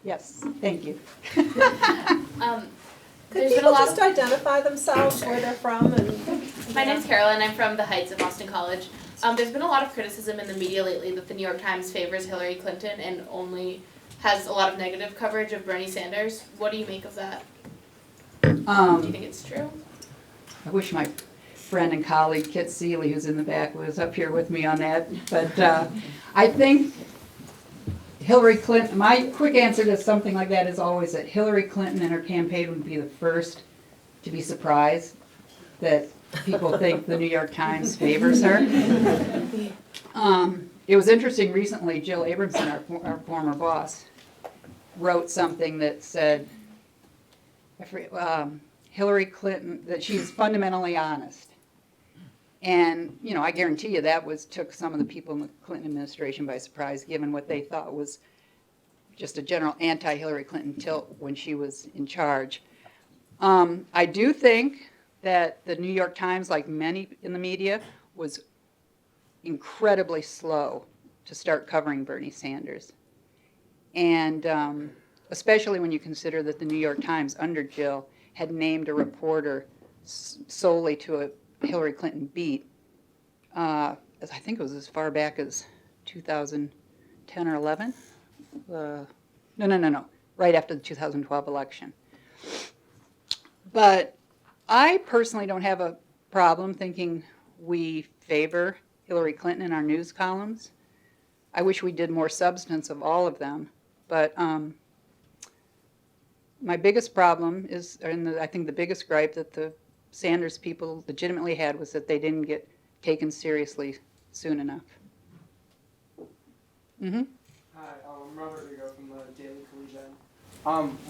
Yes, thank you. Could There's been a people lot just identify themselves, where they're from, and... My name's Carolyn. I'm from the Heights of Boston College. There's been a lot of criticism in the media lately that the New York Times favors Hillary Clinton and only has a lot of negative coverage of Bernie Sanders. What do you make of that? Do you think it's true? I wish my friend and colleague Kit Seeley, who's in the back, was up here with me on that. But I think Hillary Clinton, my quick answer to something like that is always that Hillary Clinton and her campaign would be the first to be surprised that people think the New York Times favors her. It was interesting recently, Jill Abramson, our former boss, wrote something that said, Hillary Clinton, that she's fundamentally honest. And, you know, I guarantee you that took some of the people in the Clinton administration by surprise, given what they thought was just a general anti-Hillary Clinton tilt when she was in charge. I do think that the New York Times, like many in the media, was incredibly slow to start covering Bernie Sanders. And especially when you consider that the New York Times, under Jill, had named a reporter solely to a Hillary Clinton beat, I think it was as far back as 2010 or 11. No, right after the 2012 election. But I personally don't have a problem thinking we favor Hillary Clinton in our news columns. I wish we did more substance of all of them, but my biggest problem is, and I think the biggest gripe that the Sanders people legitimately had, was that they didn't get taken seriously soon enough. Mm-hmm. Hi, I'm Robert Rigo from the Daily Collegian.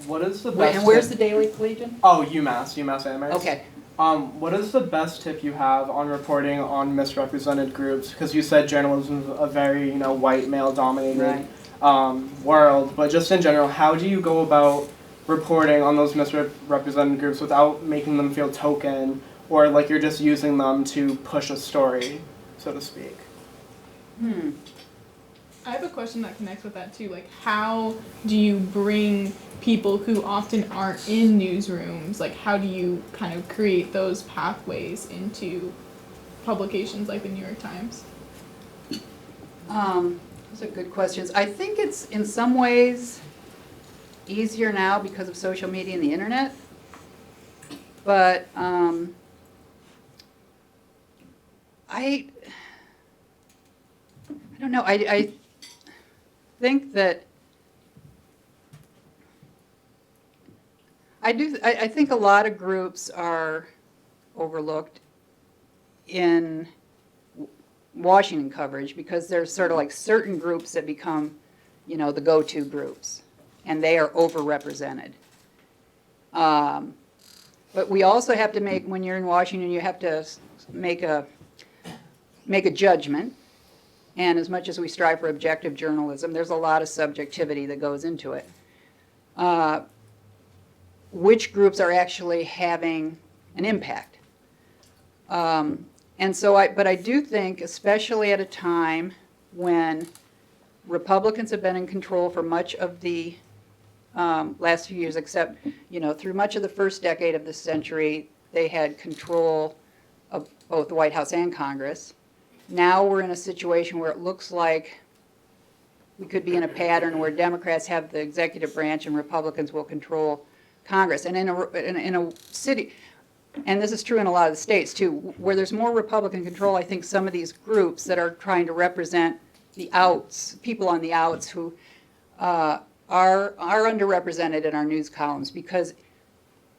What is the best Wait, and where's tip? the Daily Collegian? Oh, UMass Amherst. Okay. What is the best tip you have on reporting on misrepresented groups? Because you said journalism is a very, white male-dominated world, but just in general, how do you go about reporting on those misrepresented groups without making them feel token, or like you're just using them to push a story, so to speak? I have a question that connects with that too. Like, how do you bring people who often aren't in newsrooms, like how do you kind of create those pathways into publications like the New York Times? Those are good questions. I think it's in some ways easier now because of social media and the internet, but I don't know. I think that I think a lot of groups are overlooked in Washington coverage because there's sort of like certain groups that become, the go-to groups, and they are overrepresented. But we also have to make, when you're in Washington, you have to make a judgment. And as much as we strive for objective journalism, there's a lot of subjectivity that goes into it. Which groups are actually having an impact? And so but I do think, especially at a time when Republicans have been in control for much of the last few years, except, through much of the first decade of this century, they had control of both the White House and Congress. Now we're in a situation where it looks like we could be in a pattern where Democrats have the executive branch and Republicans will control Congress. And in a city, and this is true in a lot of the states too, where there's more Republican control, I think some of these groups that are trying to represent the outs, people on the outs who are underrepresented in our news columns, because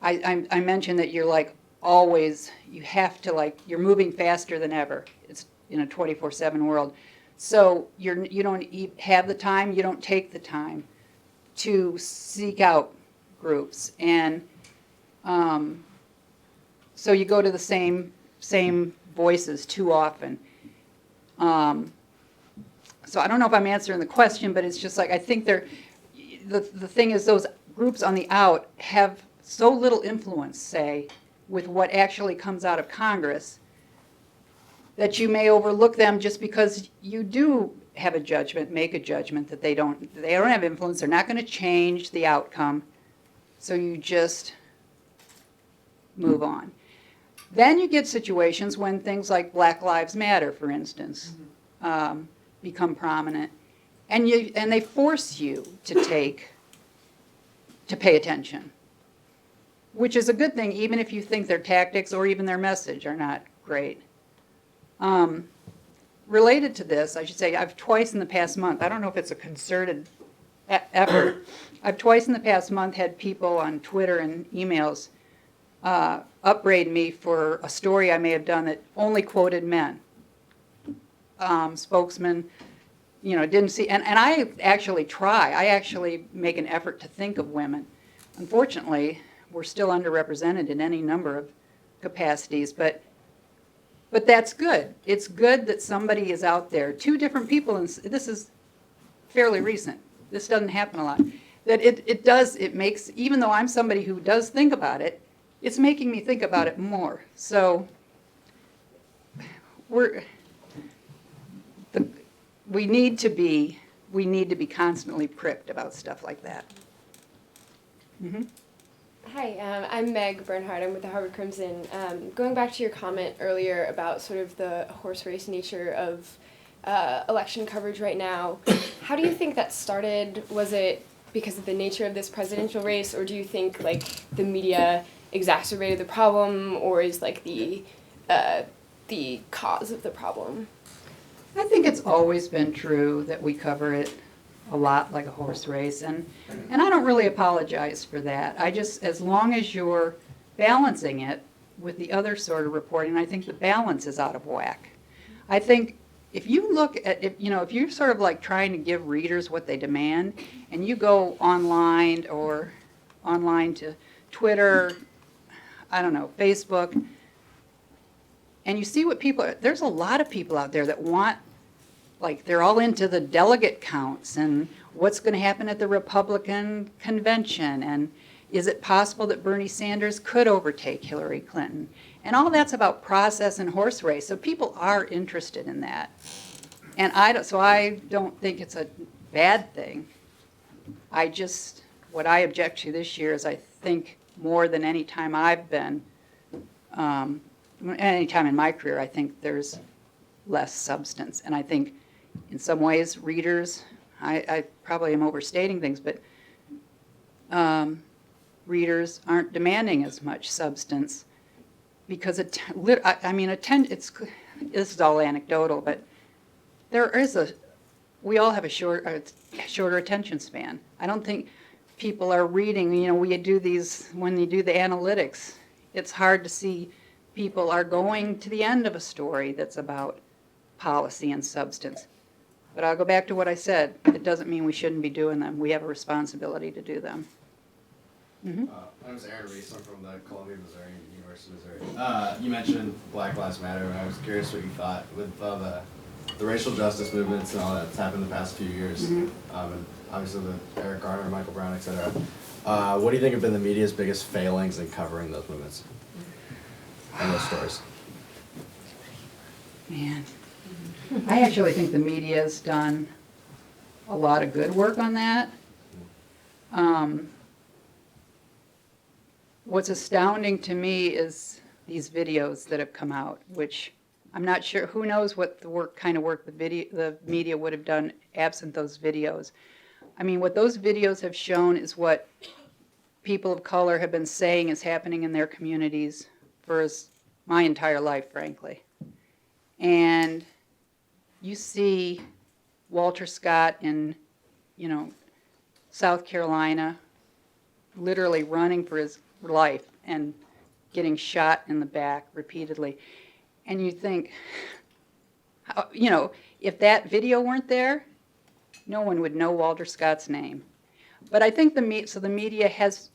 I mentioned that you're like always, you have to you're moving faster than ever. It's in a 24/7 world. So you don't have the time, you don't take the time to seek out groups. And so you go to the same voices too often. So I don't know if I'm answering the question, but it's just like, I think the thing is those groups on the out have so little influence, say, with what actually comes out of Congress, that you may overlook them just because you do have a judgment, make a judgment that they don't have influence, they're not going to change the outcome, so you just move on. Then you get situations when things like Black Lives Matter, for instance, become prominent, and they force you to pay attention, which is a good thing, even if you think their tactics or even their message are not great. Related to this, I should say, I've twice in the past month, I don't know if it's a concerted effort, I've twice in the past month had people on Twitter and emails upbraid me for a story I may have done that only quoted men. Spokesman, didn't see, and I actually make an effort to think of women. Unfortunately, we're still underrepresented in any number of capacities, but that's good. It's good that somebody is out there, two different people, and this is fairly recent. This doesn't happen a lot. That it makes, even though I'm somebody who does think about it, it's making me think about it more. So we need to be constantly pricked about stuff like that. Mm-hmm. Hi, I'm Meg Bernhardt. I'm with the Harvard Crimson. Going back to your comment earlier about sort of the horse race nature of election coverage right now, how do you think that started? Was it because of the nature of this presidential race, or do you think like the media exacerbated the problem, or is like the cause of the problem? I think it's always been true that we cover it a lot like a horse race, and I don't really apologize for that. I just, as long as you're balancing it with the other sort of reporting, I think the balance is out of whack. I think if you look at, if you're sort of like trying to give readers what they demand, and you go online to Twitter, I don't know, Facebook, and you see what there's a lot of people out there that want, like, they're all into the delegate counts and what's going to happen at the Republican convention, and is it possible that Bernie Sanders could overtake Hillary Clinton? And all that's about process and horse race, so people are interested in that. And I don't think it's a bad thing. What I object to this year is, I think more than any time I've been, any time in my career, I think there's less substance. And I think in some ways readers, I probably am overstating things, but readers aren't demanding as much substance because this is all anecdotal, but we all have a shorter attention span. I don't think people are reading, when you do the analytics, it's hard to see people are going to the end of a story that's about policy and substance. But I'll go back to what I said. It doesn't mean we shouldn't be doing them. We have a responsibility to do them. Mm-hmm. My name is Aaron Reese. I'm from the Columbia, Missouri, University of Missouri. You mentioned Black Lives Matter, and I was curious what you thought with the racial justice movements and all that's happened the past few years, and obviously the Eric Garner, Michael Brown, etc. What do you think have been the media's biggest failings in covering those movements and those stories? Man, I actually think the media's done a lot of good work on that. What's astounding to me is these videos that have come out, which I'm not sure, who knows what kind of work the media would have done absent those videos. I mean, what those videos have shown is what people of color have been saying is happening in their communities for my entire life, frankly. And you see Walter Scott in, South Carolina, literally running for his life and getting shot in the back repeatedly. And you think, if that video weren't there, no one would know Walter Scott's name. But I think the media has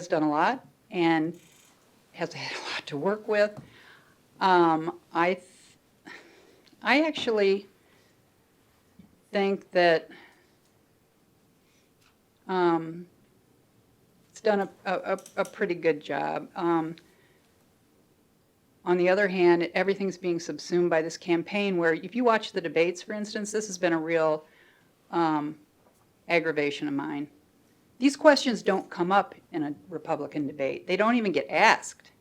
done a lot and has had a lot to work with. I actually think that it's done a pretty good job. on the other hand, everything's being subsumed by this campaign where if you watch the debates, for instance, this has been a real aggravation of mine. These questions don't come up in a Republican debate. They don't even get asked.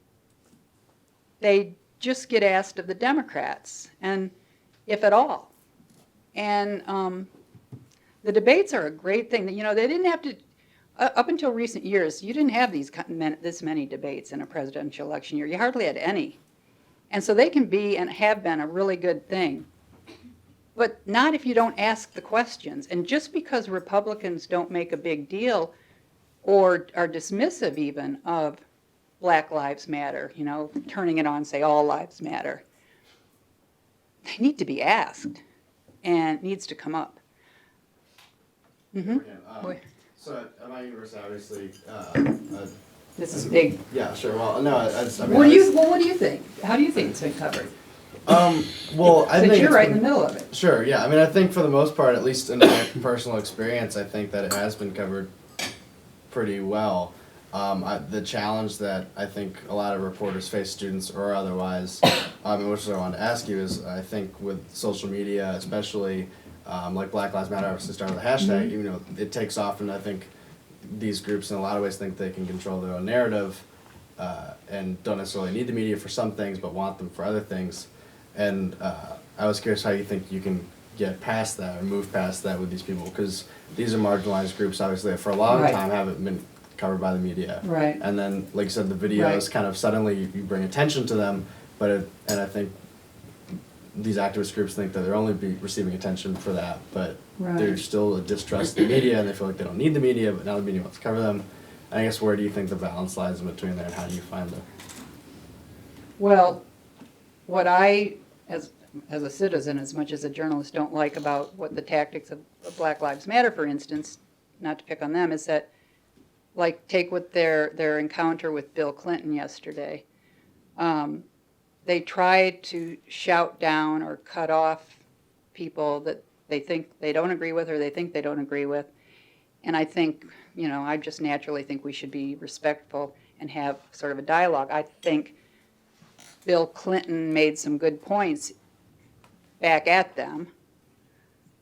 They just get asked of the Democrats, and if at all. And the debates are a great thing. You know, they didn't have to, up until recent years, you didn't have this many debates in a presidential election year. You hardly had any. And so they can be and have been a really good thing. But not if you don't ask the questions. And just because Republicans don't make a big deal or are dismissive even of Black Lives Matter, you know, turning it on, say all lives matter, they need to be asked and it needs to come up. Mm-hmm. So at my university, obviously, This is big. yeah, sure. Well, no, I mean, What do you think? How do you think it's been covered? well, I Since think you're it's right in been- the middle of it. Sure, yeah. I mean, I think for the most part, at least in my personal experience, I think that it has been covered pretty well. The challenge that I think a lot of reporters face, students or otherwise, which I wanted to ask you is, I think with social media, especially like Black Lives Matter, obviously started with a hashtag, even though it takes off, and I think these groups in a lot of ways think they can control their own narrative and don't necessarily need the media for some things, but want them for other things. And I was curious how you think you can get past that or move past that with these people, because these are marginalized groups, obviously, that for a long Right. time haven't been covered by the media. Right. And then, like you said, the videos Right. kind of suddenly you bring attention to them, and I think these activist groups think that they're only receiving attention for that, but Right. there's still a distrust in the media, and they feel like they don't need the media, but now the media wants to cover them. And I guess where do you think the balance lies in between there, and how do you find it? Well, what I, as a citizen, as much as a journalist, don't like about what the tactics of Black Lives Matter, for instance, not to pick on them, is that, like, take what their encounter with Bill Clinton yesterday. They tried to shout down or cut off people that they think they don't agree with or they think they don't agree with. And I think, you know, I just naturally think we should be respectful and have sort of a dialogue. I think Bill Clinton made some good points back at them,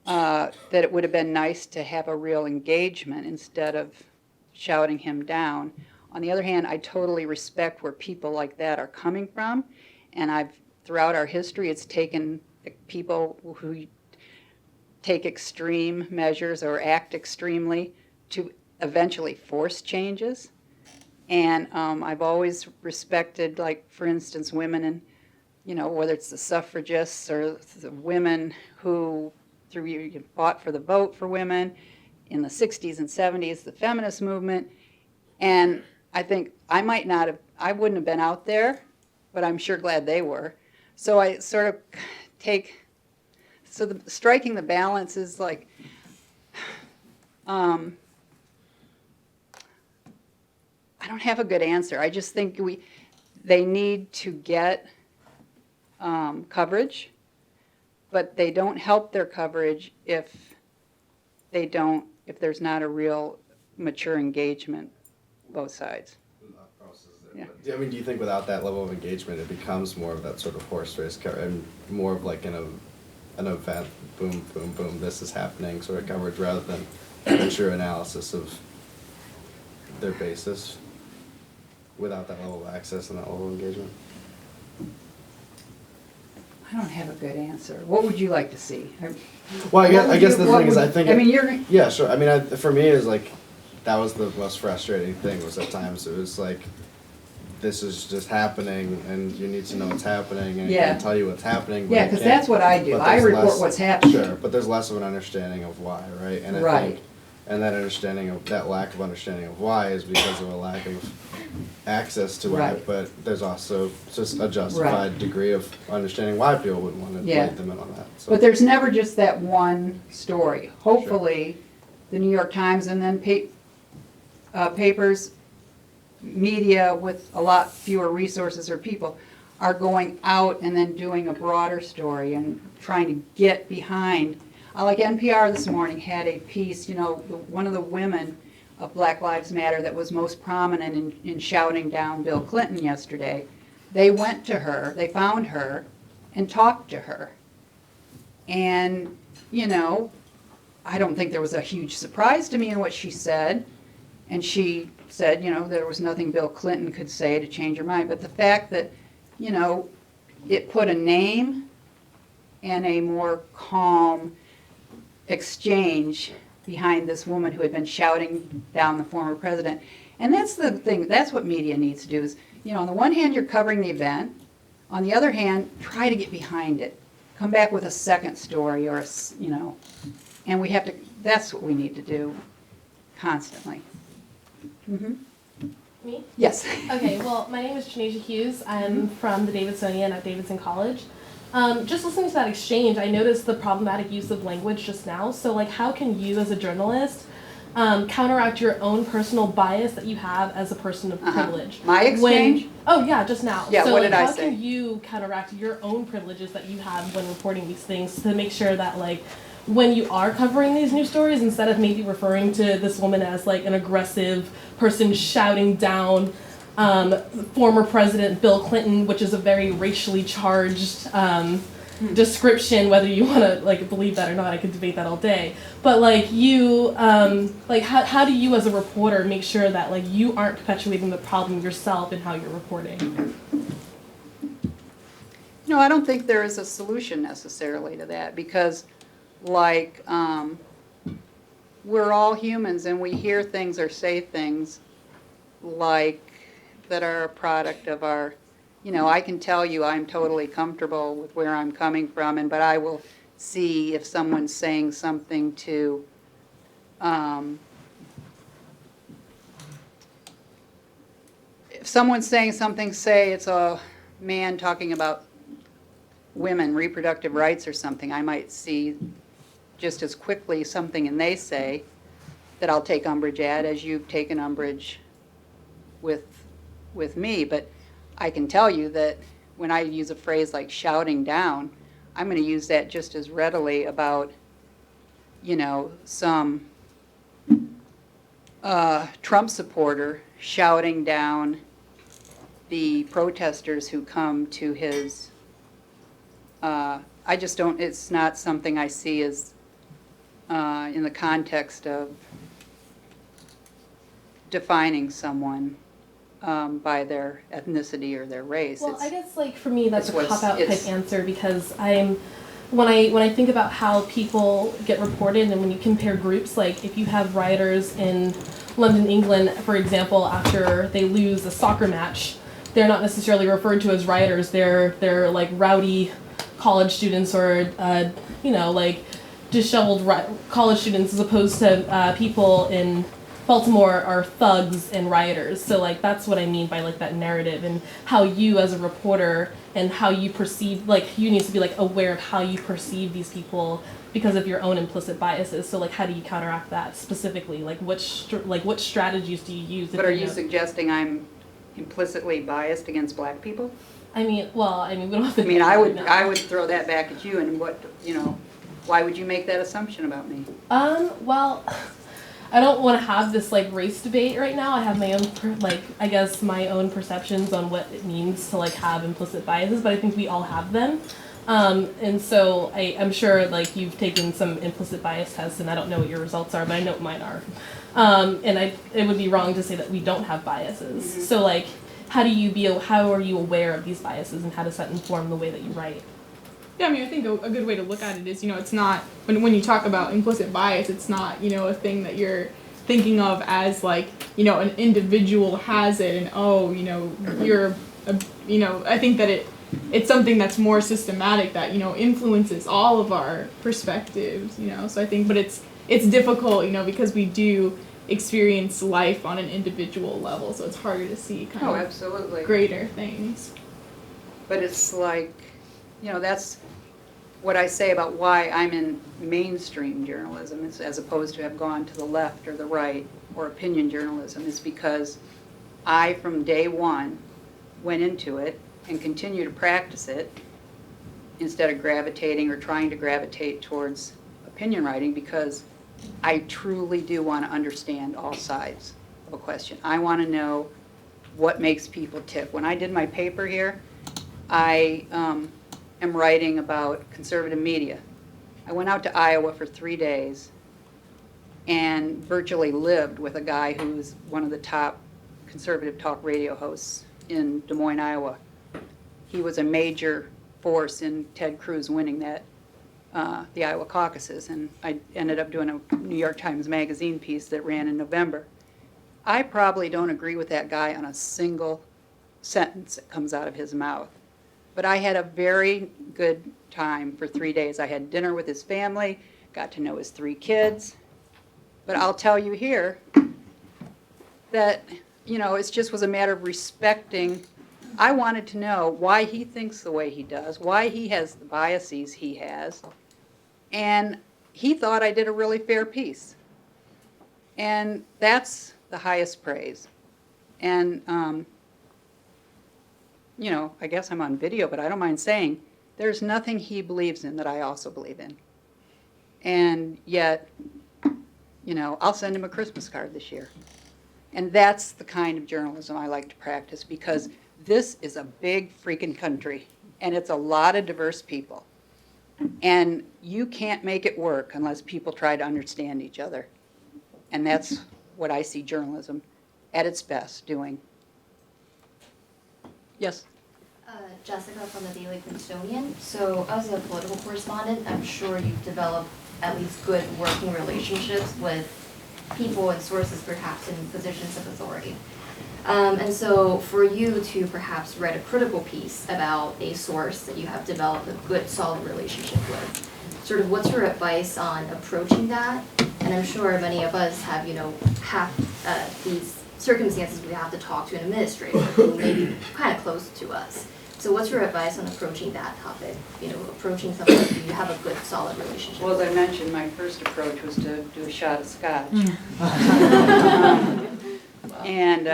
that it would have been nice to have a real engagement instead of shouting him down. On the other hand, I totally respect where people like that are coming from, and throughout our history, it's taken people who take extreme measures or act extremely to eventually force changes. And I've always respected, like, for instance, women and, you know, whether it's the suffragists or the women who fought for the vote for women in the 60s and 70s, the feminist movement. And I think I wouldn't have been out there, but I'm sure glad they were. So I sort of striking the balance is like, I don't have a good answer. I just think they need to get coverage, but they don't help their coverage if there's not a real mature engagement, both sides. Yeah. I mean, do you think without that level of engagement, it becomes more of that sort of horse race and more of like an event, boom, boom, boom, this is happening sort of coverage rather than a true analysis of their basis without that level of access and that level of engagement? I don't have a good answer. What would you like to see? Well, I guess the thing is, I think. I mean, Yeah, sure. I mean, for me, it was like, that was the most frustrating thing, was at times it was like, this is just happening, and you need to know what's happening, and I Yeah. can tell you what's happening. But Yeah, I because can't- that's what I do. but I there's report less- what's happening. Sure, but there's less of an understanding of why, right? And I Right. think, and that lack of understanding of why is because of a lack of access to Right. it, but there's also just a justified degree of understanding why people would want to Yeah. let them in on that. So. But there's never just that one story. Hopefully, the New York Times and then papers, media with a lot fewer resources or people are going out and then doing a broader story and trying to get behind. Like NPR this morning had a piece, you know, one of the women of Black Lives Matter that was most prominent in shouting down Bill Clinton yesterday. they went to her, they found her and talked to her. And, you know, I don't think there was a huge surprise to me in what she said. And she said, you know, there was nothing Bill Clinton could say to change her mind. But the fact that, you know, it put a name and a more calm exchange behind this woman who had been shouting down the former president. And that's the thing, that's what media needs to do is, you know, on the one hand, you're covering the event. On the other hand, try to get behind it. Come back with a second story or, you know, and we have to, that's what we need to do constantly. Mm-hmm. Me? Yes. Okay, well, my name is Janasia Hughes. I'm from the Davidsonian at Davidson College. Just listening to that exchange, I noticed the problematic use of language just now. So, like, how can you as a journalist counteract your own personal bias that you have as a person of privilege? My exchange? Oh, yeah, just now. Yeah, so, what did I how say? can you counteract your own privileges that you have when reporting these things to make sure that, like, when you are covering these news stories, instead of maybe referring to this woman as, like, an aggressive person shouting down former President Bill Clinton, which is a very racially charged description, whether you want to like believe that or not, I could debate that all day. But like you, like how do you as a reporter make sure that like you aren't perpetuating the problem yourself in how you're reporting? No, I don't think there is a solution necessarily to that because like we're all humans and we hear things or say things like that are a product of our, you know, I can tell you I'm totally comfortable with where I'm coming from, but I will see if someone's saying something to, if someone's saying something, say it's a man talking about women, reproductive rights or something, I might see just as quickly something and they say that I'll take umbrage at as you've taken umbrage with me, but I can tell you that when I use a phrase like shouting down, I'm going to use that just as readily about, you know, some Trump supporter shouting down the protesters who come to his, I just don't, it's not something I see as in the context of defining someone by their ethnicity or their race. Well, I guess like for me that's a it's cop-out it's- type answer because when I think about how people get reported and when you compare groups, like if you have rioters in London, England, for example, after they lose a soccer match, they're not necessarily referred to as rioters. They're like rowdy college students or you know, like disheveled college students as opposed to people in Baltimore are thugs and rioters. So like that's what I mean by like that narrative and how you as a reporter and how you perceive, like you need to be like aware of how you perceive these people because of your own implicit biases. So like how do you counteract that specifically? Like what strategies do you use? But are you suggesting I'm implicitly biased against black people? I mean, well, we don't have to. I mean, I would throw that back at you and what, you know, why would you make that assumption about me? Well, I don't want to have this like race debate right now. I have my own I guess my own perceptions on what it means to like have implicit biases, but I think we all have them. And so I'm sure like you've taken some implicit bias tests and I don't know what your results are, but I know what mine are. And it would be wrong to say that we don't have biases. Mm-hmm. So like how are you aware of these biases and how does that inform the way that you write? Yeah, I think a good way to look at it is, it's not, when you talk about implicit bias, it's not, a thing that you're thinking of as like, an individual has it and, you're, I think that it's something that's more systematic that, influences all of our perspectives, so I think, but it's difficult, because we do experience life on an individual level, so it's harder to see kind of absolutely. Greater things. But it's like, that's what I say about why I'm in mainstream journalism as opposed to have gone to the left or the right or opinion journalism is because I, from day one, went into it and continue to practice it instead of gravitating or trying to gravitate towards opinion writing because I truly do want to understand all sides of a question. I want to know what makes people tick. When I did my paper here, I am writing about conservative media. I went out to Iowa for 3 days and virtually lived with a guy who's one of the top conservative talk radio hosts in Des Moines, Iowa. He was a major force in Ted Cruz winning that the Iowa caucuses, and I ended up doing a New York Times Magazine piece that ran in November. I probably don't agree with that guy on a single sentence that comes out of his mouth, but I had a very good time for 3 days. I had dinner with his family, got to know his 3 kids, but I'll tell you here that, you know, it just was a matter of respecting. I wanted to know why he thinks the way he does, why he has the biases he has, and he thought I did a really fair piece. And that's the highest praise. And, you know, I guess I'm on video, but I don't mind saying there's nothing he believes in that I also believe in. And yet, you know, I'll send him a Christmas card this year. And that's the kind of journalism I like to practice, because this is a big freaking country, and it's a lot of diverse people. And you can't make it work unless people try to understand each other. And that's what I see journalism at its best doing. Yes? Jessica from the Daily Princetonian. So as a political correspondent, I'm sure you've developed at least good working relationships with people and sources perhaps in positions of authority. And so for you to perhaps write a critical piece about a source that you have developed a good, solid relationship with, sort of what's your advice on approaching that? And I'm sure many of us have, you know, these circumstances we have to talk to an administrator who may be kind of close to us. So what's your advice on approaching that topic? You know, approaching something that you have a good, solid relationship Well, as with? I mentioned, my first approach was to do a shot of scotch. And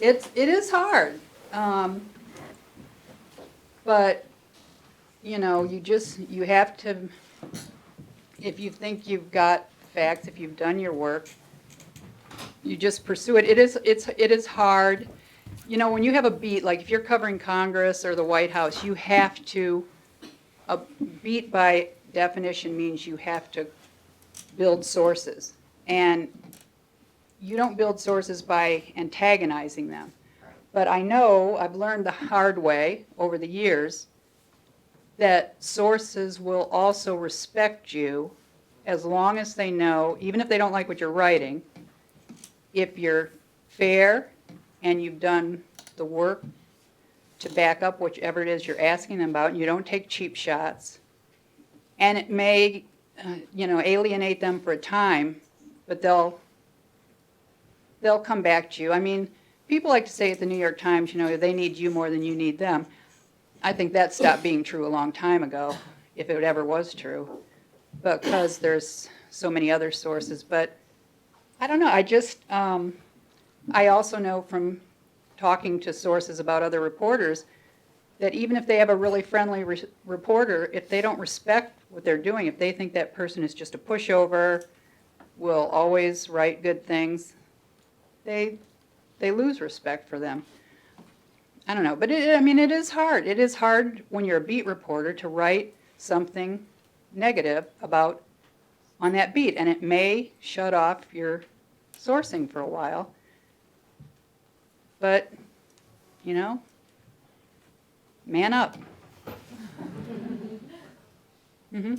it is hard. But, you know, you have to, if you think you've got facts, if you've done your work, you just pursue it. It is hard. You know, when you have a beat, like if you're covering Congress or the White House, you have to, a beat by definition means you have to build sources. And you don't build sources by antagonizing them. But I know, I've learned the hard way over the years, that sources will also respect you as long as they know, even if they don't like what you're writing, if you're fair and you've done the work to back up whichever it is you're asking them about, and you don't take cheap shots, and it may, you know, alienate them for a time, but they'll come back to you. I mean, people like to say at the New York Times, you know, they need you more than you need them. I think that stopped being true a long time ago, if it ever was true, because there's so many other sources. But I don't know, I also know from talking to sources about other reporters that even if they have a really friendly reporter, if they don't respect what they're doing, if they think that person is just a pushover, will always write good things, they lose respect for them. I don't know, but I mean, it is hard. It is hard when you're a beat reporter to write something negative about on that beat, and it may shut off your sourcing for a while. But, you know, man up. Mm-hmm.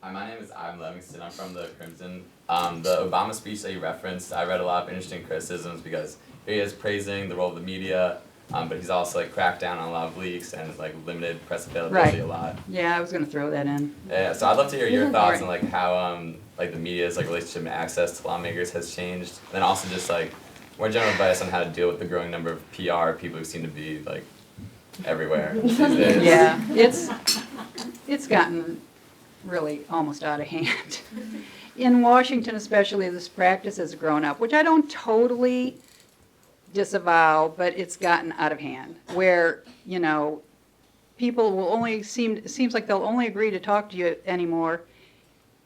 Hi, my name is Ivan Livingston. I'm from the Crimson. The Obama speech that you referenced, I read a lot of interesting criticisms because he is praising the role of the media, but he's also like cracked down on a lot of leaks and like limited press availability a lot. Yeah, I was going to throw that in. Yeah, so I'd love to hear your thoughts on like how like the media's like relationship and access to lawmakers has changed, and then also just like more general advice on how to deal with the growing number of PR people who seem to be like everywhere these days. Yeah, it's gotten really almost out of hand. In Washington especially, this practice has grown up, which I don't totally disavow, but it's gotten out of hand, where, you know, people will only it seems like they'll only agree to talk to you anymore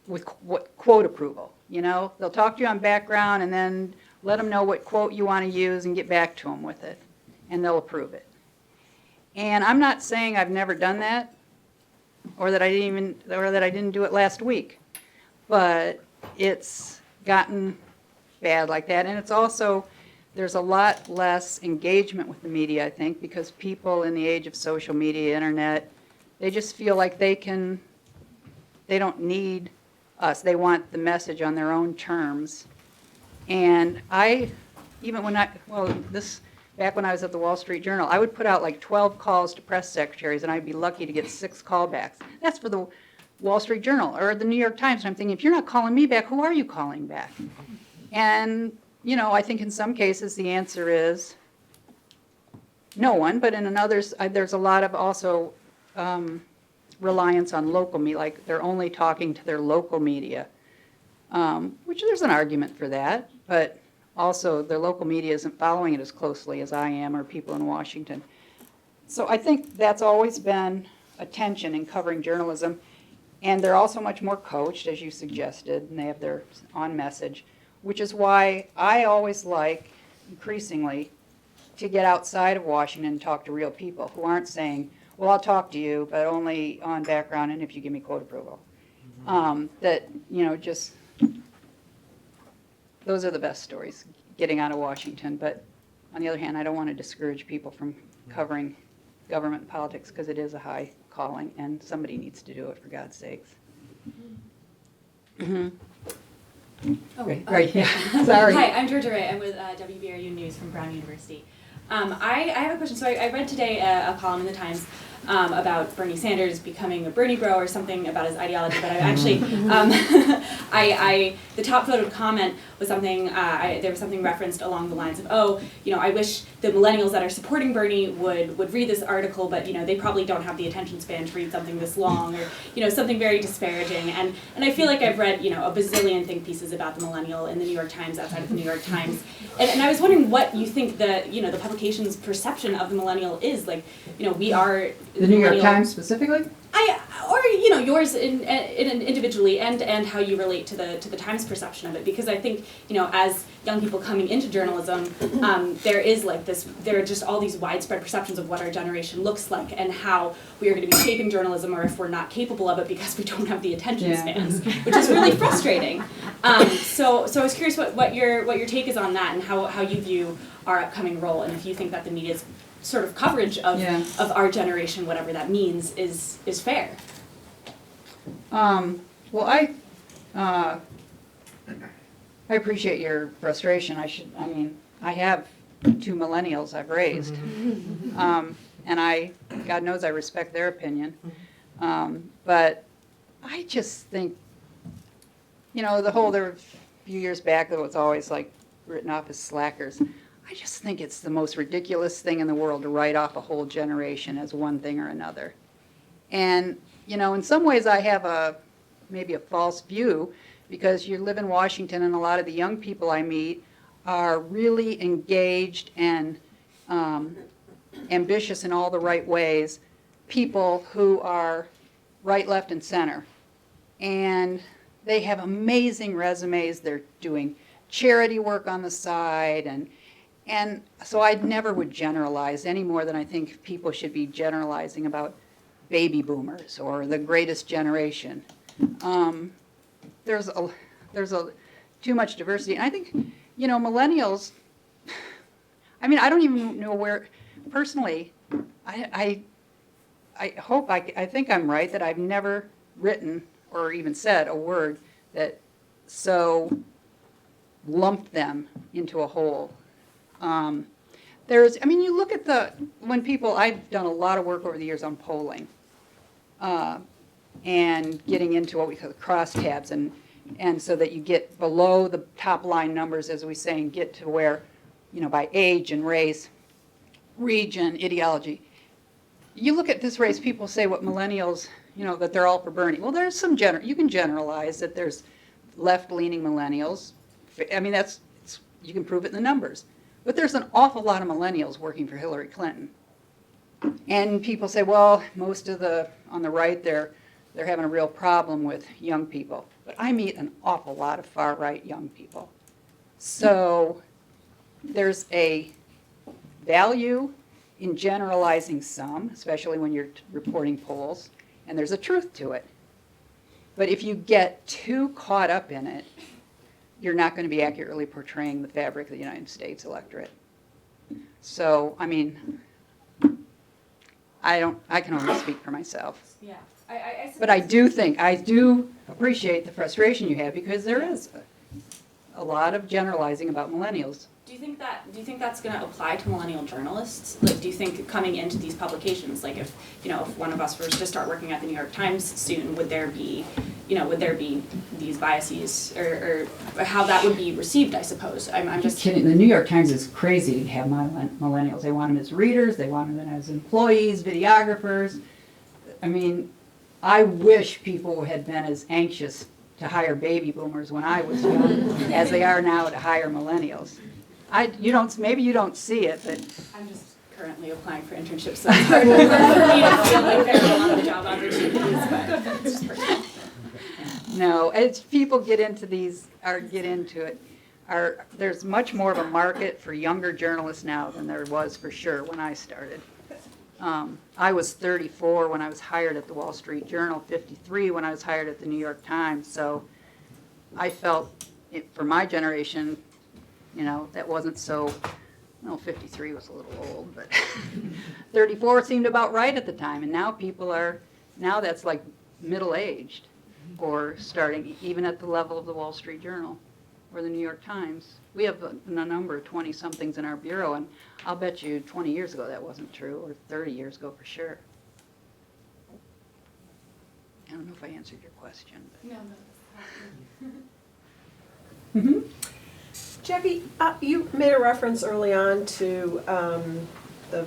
with quote approval, you know? They'll talk to you on background, and then let them know what quote you want to use and get back to them with it, and they'll approve it. And I'm not saying I've never done that, or that I didn't do it last week, but it's gotten bad like that. And it's also, there's a lot less engagement with the media, I think, because people in the age of social media, internet, they just feel like they don't need us. They want the message on their own terms. And back when I was at the Wall Street Journal, I would put out like 12 calls to press secretaries, and I'd be lucky to get 6 callbacks. That's for the Wall Street Journal or the New York Times. And I'm thinking, if you're not calling me back, who are you calling back? And, I think in some cases the answer is no one, but in others, there's a lot of also reliance on local media, like they're only talking to their local media, which there's an argument for that, but also their local media isn't following it as closely as I am or people in Washington. So I think that's always been a tension in covering journalism, and they're also much more coached, as you suggested, and they have their on message, which is why I always like, increasingly, to get outside of Washington and talk to real people who aren't saying, well, I'll talk to you, but only on background and if you give me quote approval. Just those are the best stories, getting out of Washington. But on the other hand, I don't want to discourage people from covering government and politics because it is a high calling and somebody needs to do it, for God's sakes. Mm-hmm. Oh, right, yeah. Sorry. Hi, I'm Georgia Ray. I'm with WBRU News from Brown University. I have a question. So I read today a column in the Times about Bernie Sanders becoming a Bernie bro or something about his ideology, but I actually, the top voted comment was something, there was something referenced along the lines of, I wish the millennials that are supporting Bernie would read this article, but, they probably don't have the attention span to read something this long, or, something very disparaging. And I feel like I've read, a bazillion think pieces about the millennial in the New York Times, outside of the New York Times. And I was wondering what you think the publication's perception of the millennial is. Like, we are the New York Times specifically? Yours individually, and how you relate to the Times perception of it, because I think as young people coming into journalism, there are just all these widespread perceptions of what our generation looks like and how we are going to be shaping journalism, or if we're not capable of it because we don't have the attention spans, which is really frustrating. So I was curious what your take is on that and how you view our upcoming role, and if you think that the media's sort of coverage of our generation, whatever that means, is fair. Well, I appreciate your frustration. I have 2 millennials I've raised, and God knows I respect their opinion. But I just think, there were a few years back that was always like written off as slackers. I just think it's the most ridiculous thing in the world to write off a whole generation as one thing or another. And, in some ways I have maybe a false view, because you live in Washington and a lot of the young people I meet are really engaged and ambitious in all the right ways, people who are right, left, and center. And they have amazing resumes. They're doing charity work on the side, and so I never would generalize any more than I think people should be generalizing about baby boomers or the greatest generation. There's too much diversity, and I think millennials. I don't even know where personally. I think I'm right that I've never written or even said a word that so lumped them into a whole. You look at I've done a lot of work over the years on polling, and getting into what we call crosstabs, and so that you get below the top line numbers, as we say, and get to where, by age and race, region, ideology. You look at this race, people say what millennials, that they're all for Bernie. Well, there's some you can generalize that there's left-leaning millennials. You can prove it in the numbers. But there's an awful lot of millennials working for Hillary Clinton. And people say, well, most of on the right, they're having a real problem with young people. But I meet an awful lot of far-right young people. So there's a value in generalizing some, especially when you're reporting polls, and there's a truth to it. But if you get too caught up in it, you're not going to be accurately portraying the fabric of the United States electorate. So, I mean, I can only speak for myself. Yeah. But I do appreciate the frustration you have, because there is a lot of generalizing about millennials. Do you think that's going to apply to millennial journalists? Like, do you think coming into these publications, like if one of us were to start working at the New York Times soon, would there be these biases, or how that would be received? I suppose. I'm just kidding. The New York Times is crazy to have millennials. They want them as readers. They want them as employees, videographers. I mean, I wish people had been as anxious to hire baby boomers when I was young as they are now to hire millennials. Maybe you don't see it, but I'm just currently applying for internships, so it's hard for me to feel like there are a lot of job opportunities, but it's just personal. no, as people get into it, there's much more of a market for younger journalists now than there was for sure when I started. I was 34 when I was hired at the Wall Street Journal, 53 when I was hired at the New York Times, so I felt, for my generation, that wasn't so, 53 was a little old, but 34 seemed about right at the time, and now now that's like middle-aged, or starting even at the level of the Wall Street Journal or the New York Times. We have a number of 20-somethings in our bureau, and I'll bet you 20 years ago that wasn't true, or 30 years ago for sure. I don't know if I answered your question. But. No. Mm-hmm. Jackie, you made a reference early on to the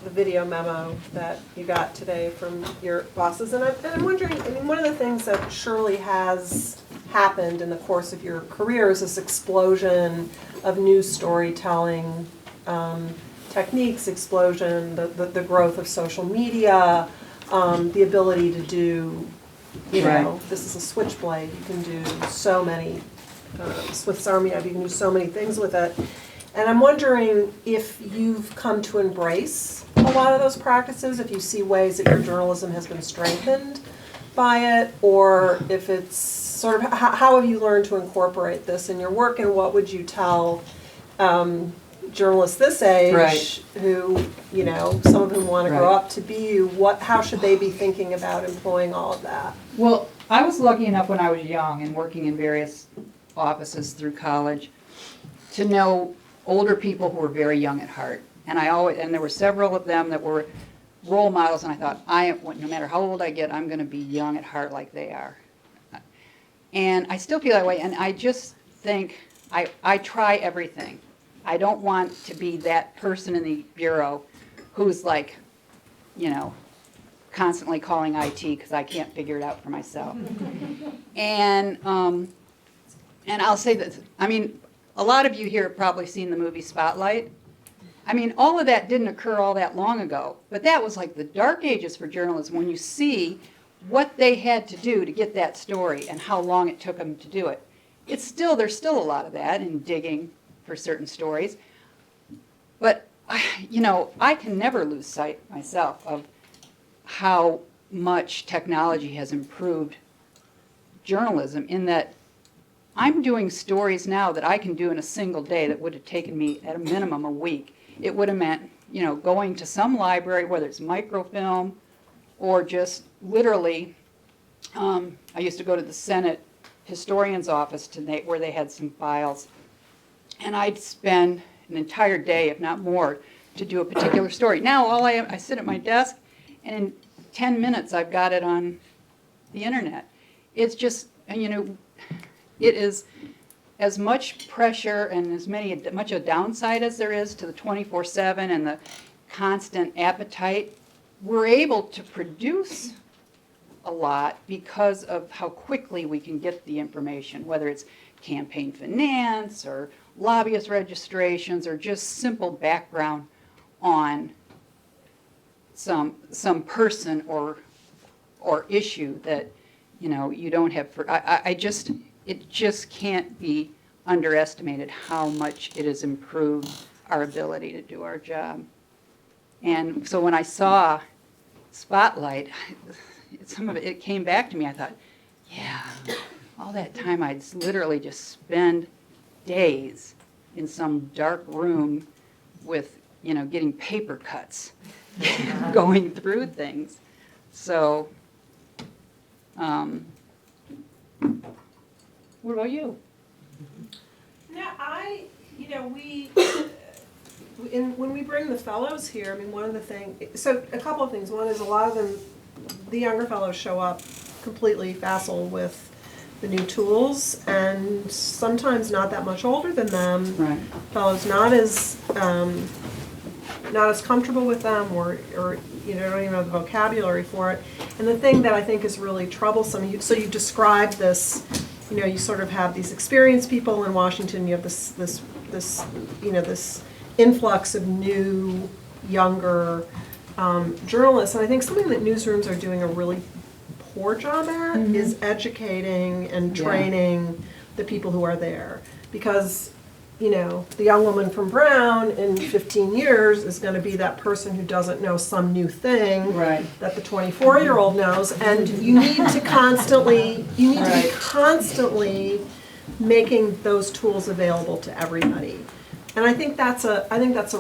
video memo that you got today from your bosses, and I'm wondering, I mean, one of the things that surely has happened in the course of your career is this explosion of new storytelling techniques, the growth of social media, the ability to do, this is a switchblade, you can do so many, Swiss Army knife, you can do so many things with it. And I'm wondering if you've come to embrace a lot of those practices, if you see ways that your journalism has been strengthened by it, or if it's sort of, how have you learned to incorporate this in your work, and what would you tell journalists this age who, some of whom want to grow up to be you, how should they be thinking about employing all of that? Well, I was lucky enough when I was young and working in various offices through college to know older people who were very young at heart. And there were several of them that were role models, and I thought, no matter how old I get, I'm going to be young at heart like they are. And I still feel that way, and I just think I try everything. I don't want to be that person in the bureau who's like, constantly calling IT because I can't figure it out for myself. And I'll say this, I mean, a lot of you here have probably seen the movie Spotlight. I mean, all of that didn't occur all that long ago, but that was like the dark ages for journalism, when you see what they had to do to get that story and how long it took them to do it. There's still a lot of that in digging for certain stories. But, I can never lose sight myself of how much technology has improved journalism, in that I'm doing stories now that I can do in a single day that would have taken me at a minimum a week. It would have meant, going to some library, whether it's microfilm or just literally, I used to go to the Senate historian's office where they had some files, and I'd spend an entire day, if not more, to do a particular story. Now I sit at my desk, and in 10 minutes I've got it on the internet. It's just, it is as much pressure and as much a downside as there is to the 24/7 and the constant appetite. We're able to produce a lot because of how quickly we can get the information, whether it's campaign finance or lobbyist registrations or just simple background on some person or issue that you don't have. It just can't be underestimated how much it has improved our ability to do our job. And so when I saw Spotlight, some of it came back to me. I thought, yeah, all that time I'd literally just spend days in some dark room with, getting paper cuts, going through things. So, what about you? Now, when we bring the fellows here, I mean, one of the things, so a couple of things. One is a lot of them, the younger fellows show up completely facile with the new tools, and sometimes not that much older than them. Right. Fellows not as comfortable with them, or don't even have the vocabulary for it. And the thing that I think is really troublesome, so you describe this, you sort of have these experienced people in Washington. You have this influx of new, younger journalists, and I think something that newsrooms are doing a really poor job at is educating and training the people who are there, because the young woman from Brown in 15 years is going to be that person who doesn't know some new thing that the 24-year-old knows, and you need to constantly, be constantly making those tools available to everybody. And I think that's a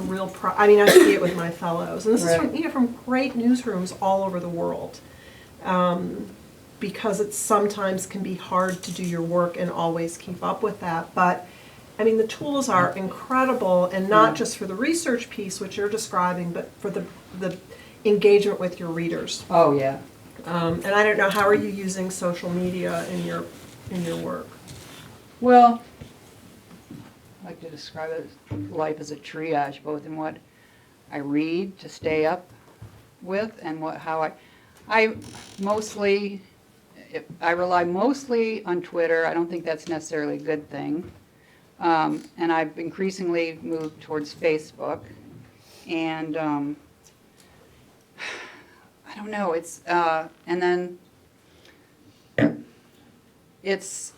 real I see it with my fellows, and this is from great newsrooms all over the world, because it sometimes can be hard to do your work and always keep up with that. But the tools are incredible, and not just for the research piece, which you're describing, but for the engagement with your readers. Oh, yeah. And I don't know, how are you using social media in your work? Well, I like to describe it as life as a triage, both in what I read to stay up with and how I rely mostly on Twitter. I don't think that's necessarily a good thing. And I've increasingly moved towards Facebook. And I don't know, and then it's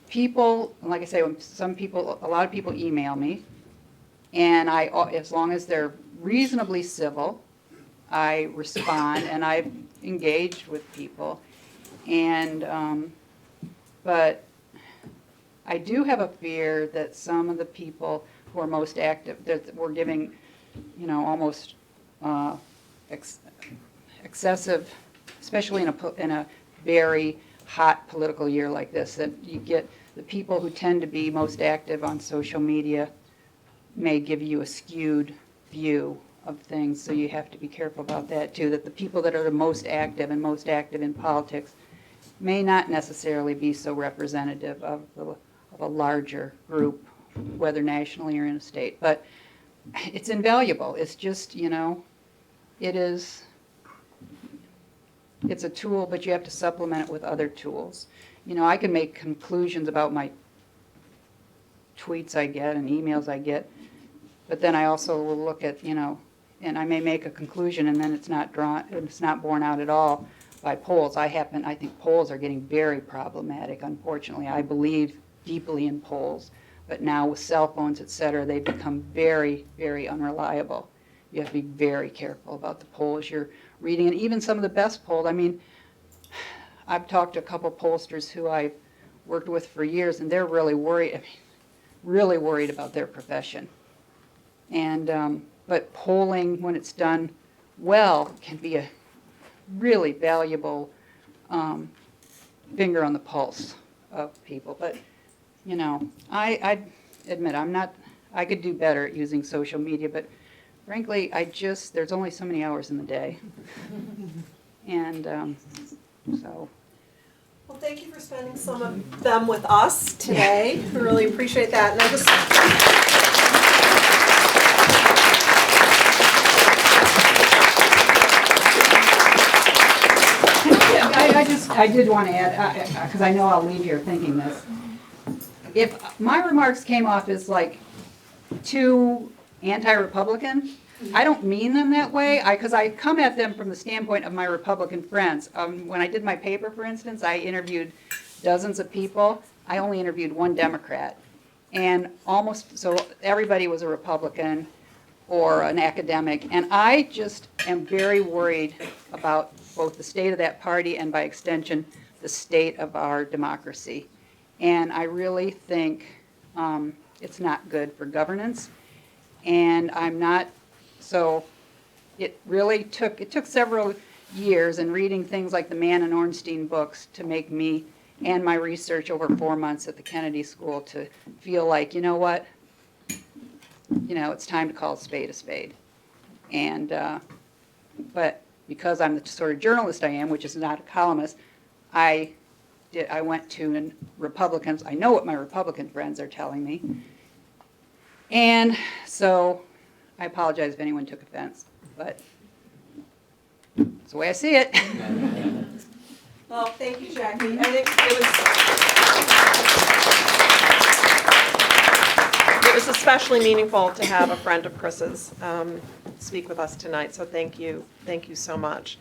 people, like I say, a lot of people email me, and as long as they're reasonably civil, I respond, and I've engaged with people. And, but I do have a fear that some of the people who are most active, that we're giving, almost excessive, especially in a very hot political year like this, that you get the people who tend to be most active on social media may give you a skewed view of things, so you have to be careful about that too, that the people that are the most active in politics may not necessarily be so representative of a larger group, whether nationally or in a state. But it's invaluable. It's just, it's a tool, but you have to supplement it with other tools. I can make conclusions about my tweets I get and emails I get, but then I also will look at, and I may make a conclusion and then it's not borne out at all by polls. I think polls are getting very problematic, unfortunately. I believe deeply in polls, but now with cell phones, et cetera, they've become very, very unreliable. You have to be very careful about the polls you're reading, and even some of the best polls. I've talked to a couple pollsters who I've worked with for years, and they're really worried about their profession. And but polling, when it's done well, can be a really valuable finger on the pulse of people. But I admit I could do better at using social media, but frankly, there's only so many hours in the day. And so. Well, thank you for spending some of them with us today. We really appreciate that. And I did want to add, because I know I'll leave here thinking this. If my remarks came off as like too anti-Republican, I don't mean them that way, because I come at them from the standpoint of my Republican friends. When I did my paper, for instance, I interviewed dozens of people. I only interviewed one Democrat. and almost, so everybody was a Republican or an academic, and I just am very worried about both the state of that party and by extension, the state of our democracy. And I really think it's not good for governance, and I'm not, so it took several years and reading things like the Mann and Ornstein books to make me, and my research over 4 months at the Kennedy School, to feel like, you know what, it's time to call a spade. And, but because I'm the sort of journalist I am, which is not a columnist, I went to Republicans. I know what my Republican friends are telling me. And so I apologize if anyone took offense, but it's the way I see it. Well, thank you, Jackie. I think it was especially meaningful to have a friend of Chris's speak with us tonight, so thank you so much.